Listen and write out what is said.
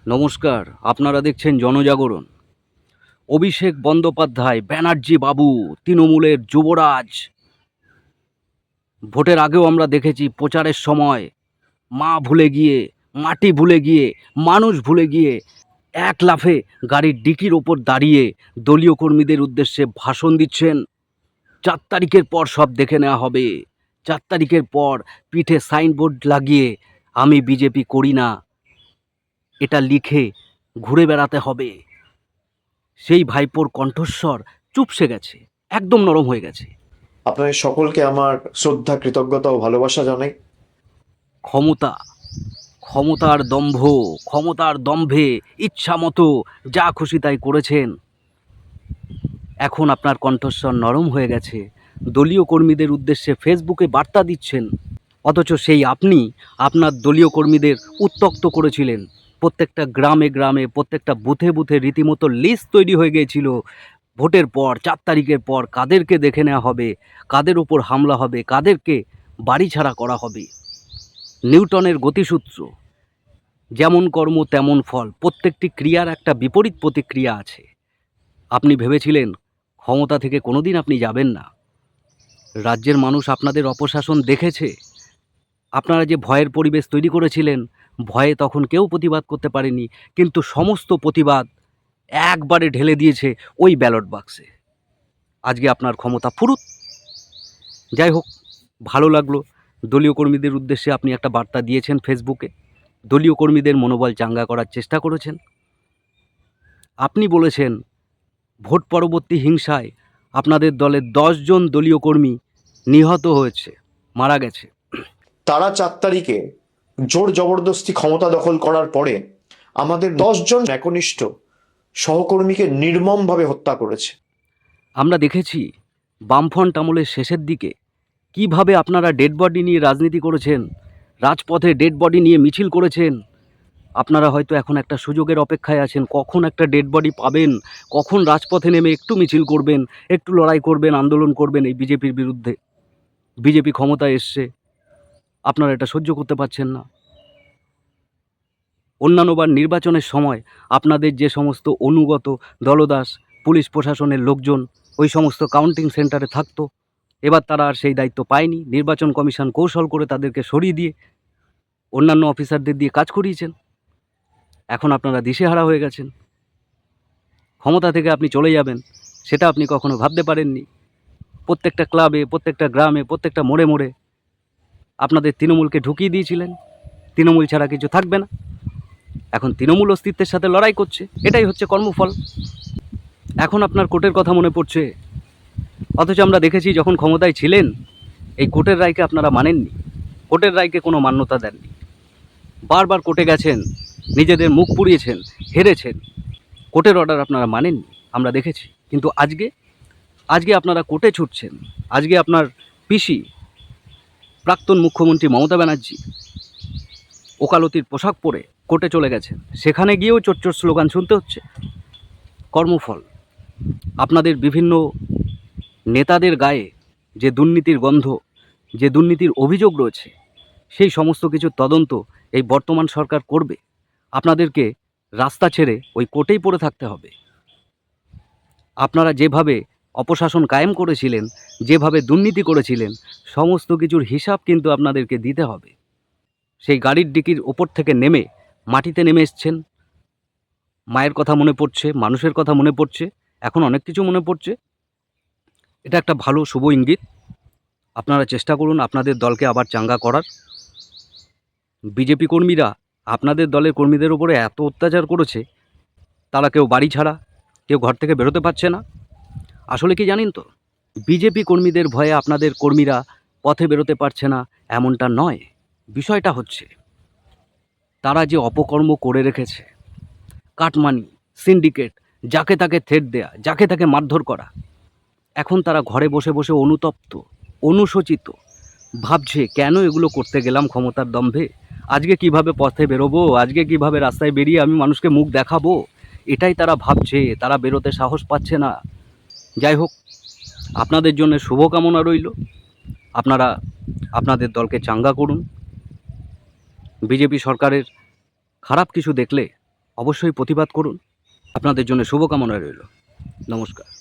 নমস্কার, আপনারা দেখছেন জনজাগরণ। অভিষেক বন্দ্যোপাধ্যায়, ব্যানার্জি বাবু, তৃণমূলের যুবরাজ। ভোটের আগেও আমরা দেখেছি প্রচারের সময় মা ভুলে গিয়ে, মাটি ভুলে গিয়ে, মানুষ ভুলে গিয়ে এক লাফে গাড়ির ডিকির ওপর দাঁড়িয়ে দলীয় কর্মীদের উদ্দেশ্যে ভাষণ দিচ্ছেন। ৪ তারিখের পর সব দেখে নেওয়া হবে। ৪ তারিখের পর পিঠে সাইনবোর্ড লাগিয়ে আমি বিজেপি করি না এটা লিখে ঘুরে বেড়াতে হবে। সেই ভাইপোর কণ্ঠস্বর চুপসে গেছে, একদম নরম হয়ে গেছে। আপনাদের সকলকে আমার শ্রদ্ধা, কৃতজ্ঞতা ও ভালোবাসা জানাই। ক্ষমতা, ক্ষমতার দম্ভ, ক্ষমতার দম্ভে ইচ্ছা মতো যা খুশি তাই করেছেন। এখন আপনার কণ্ঠস্বর নরম হয়ে গেছে, দলীয় কর্মীদের উদ্দেশ্যে ফেসবুকে বার্তা দিচ্ছেন। অথচ সেই আপনি আপনার দলীয় কর্মীদের উত্ত্যক্ত করেছিলেন। প্রত্যেকটা গ্রামে গ্রামে, প্রত্যেকটা বুথে বুথে রীতিমতো লিস্ট তৈরি হয়ে গিয়েছিল। ভোটের পর ৪ তারিখের পর কাদেরকে দেখে নেওয়া হবে, কাদের ওপর হামলা হবে, কাদেরকে বাড়ি ছাড়া করা হবে। নিউটনের গতিসূত্র, যেমন কর্ম তেমন ফল। প্রত্যেকটি ক্রিয়ার একটা বিপরীত প্রতিক্রিয়া আছে। আপনি ভেবেছিলেন ক্ষমতা থেকে কোনোদিন আপনি যাবেন না। রাজ্যের মানুষ আপনাদের অপশাসন দেখেছে। আপনারা যে ভয়ের পরিবেশ তৈরি করেছিলেন, ভয়ে তখন কেউ প্রতিবাদ করতে পারেনি, কিন্তু সমস্ত প্রতিবাদ একবারে ঢেলে দিয়েছে ওই ব্যালট বাক্সে। আজকে আপনার ক্ষমতা ফুরুত। যাই হোক, ভালো লাগলো। দলীয় কর্মীদের উদ্দেশ্যে আপনি একটা বার্তা দিয়েছেন ফেসবুকে। দলীয় কর্মীদের মনোবল চাঙ্গা করার চেষ্টা করেছেন। আপনি বলেছেন ভোট পরবর্তী হিংসায় আপনাদের দলের ১০ জন দলীয় কর্মী নিহত হয়েছে, মারা গেছে। তারা ৪ তারিখে জোর জবরদস্তি ক্ষমতা দখল করার পরে আমাদের ১০ জন একনিষ্ঠ সহকর্মীকে নির্মমভাবে হত্যা করেছে। আমরা দেখেছি বামফ্রন্ট আমলের শেষের দিকে কিভাবে আপনারা ডেড বডি নিয়ে রাজনীতি করেছেন, রাজপথে ডেড বডি নিয়ে মিছিল করেছেন। আপনারা হয়তো এখন একটা সুযোগের অপেক্ষায় আছেন, কখন একটা ডেড বডি পাবেন, কখন রাজপথে নেমে একটু মিছিল করবেন, একটু লড়াই করবেন, আন্দোলন করবেন এই বিজেপির বিরুদ্ধে। বিজেপি ক্ষমতায় এসছে, আপনারা এটা সহ্য করতে পারছেন না। অন্যান্যবার নির্বাচনের সময় আপনাদের যে সমস্ত অনুগত দলদাস, পুলিশ প্রশাসনের লোকজন ওই সমস্ত কাউন্টিং সেন্টারে থাকতো, এবার তারা আর সেই দায়িত্ব পায়নি। নির্বাচন কমিশন কৌশল করে তাদেরকে সরিয়ে দিয়ে অন্যান্য অফিসারদের দিয়ে কাজ করিয়েছেন। এখন আপনারা দিশেহারা হয়ে গেছেন। ক্ষমতা থেকে আপনি চলে যাবেন, সেটা আপনি কখনো ভাবতে পারেননি। প্রত্যেকটা ক্লাবে, প্রত্যেকটা গ্রামে, প্রত্যেকটা মোড়ে মোড়ে আপনাদের তৃণমূলকে ঢুকিয়ে দিয়েছিলেন। তৃণমূল ছাড়া কিছু থাকবে না। এখন তৃণমূল অস্তিত্বের সাথে লড়াই করছে, এটাই হচ্ছে কর্মফল। এখন আপনার কোর্টের কথা মনে পড়ছে, অথচ আমরা দেখেছি যখন ক্ষমতায় ছিলেন এই কোর্টের রায়কে আপনারা মানেননি, কোর্টের রায়কে কোনো মান্যতা দেননি। বারবার কোর্টে গেছেন, নিজেদের মুখ পুড়িয়েছেন, হেরেছেন, কোর্টের অর্ডার আপনারা মানেননি, আমরা দেখেছি। কিন্তু আজকে আপনারা কোর্টে ছুটছেন। আজকে আপনার পিসি প্রাক্তন মুখ্যমন্ত্রী মমতা ব্যানার্জি ওকালতির পোশাক পরে কোর্টে চলে গেছেন, সেখানে গিয়েও চোর চোর স্লোগান শুনতে হচ্ছে। কর্মফল। আপনাদের বিভিন্ন নেতাদের গায়ে যে দুর্নীতির গন্ধ, যে দুর্নীতির অভিযোগ রয়েছে, সেই সমস্ত কিছুর তদন্ত এই বর্তমান সরকার করবে। আপনাদেরকে রাস্তা ছেড়ে ওই কোর্টেই পড়ে থাকতে হবে। আপনারা যেভাবে অপশাসন কায়েম করেছিলেন, যেভাবে দুর্নীতি করেছিলেন, সমস্ত কিছুর হিসাব কিন্তু আপনাদেরকে দিতে হবে। সেই গাড়ির ডিকির ওপর থেকে নেমে মাটিতে নেমে এসছেন। মায়ের কথা মনে পড়ছে, মানুষের কথা মনে পড়ছে, এখন অনেক কিছু মনে পড়ছে। এটা একটা ভালো শুভ ইঙ্গিত। আপনারা চেষ্টা করুন আপনাদের দলকে আবার চাঙ্গা করার। বিজেপি কর্মীরা আপনাদের দলের কর্মীদের উপরে এত অত্যাচার করেছে, তারা কেউ বাড়ি ছাড়া, কেউ ঘর থেকে বেরোতে পারছে না। আসলে কি জানেন তো, বিজেপি কর্মীদের ভয়ে আপনাদের কর্মীরা পথে বেরোতে পারছে না এমনটা নয়। বিষয়টা হচ্ছে তারা যে অপকর্ম করে রেখেছে, কাটমানি, সিন্ডিকেট, যাকে তাকে থ্রেট দেয়া, যাকে তাকে মারধর করা, এখন তারা ঘরে বসে বসে অনুতপ্ত, অনুশোচিত, ভাবছে কেন এগুলো করতে গেলাম ক্ষমতার দম্ভে। আজকে কিভাবে পথে বেরোবো, আজকে কিভাবে রাস্তায় বেরিয়ে আমি মানুষকে মুখ দেখাবো, এটাই তারা ভাবছে। তারা বেরোতে সাহস পাচ্ছে না। যাই হোক, আপনাদের জন্য শুভকামনা রইল। আপনারা আপনাদের দলকে চাঙ্গা করুন। বিজেপি সরকারের খারাপ কিছু দেখলে অবশ্যই প্রতিবাদ করুন। আপনাদের জন্য শুভকামনা রইল। নমস্কার।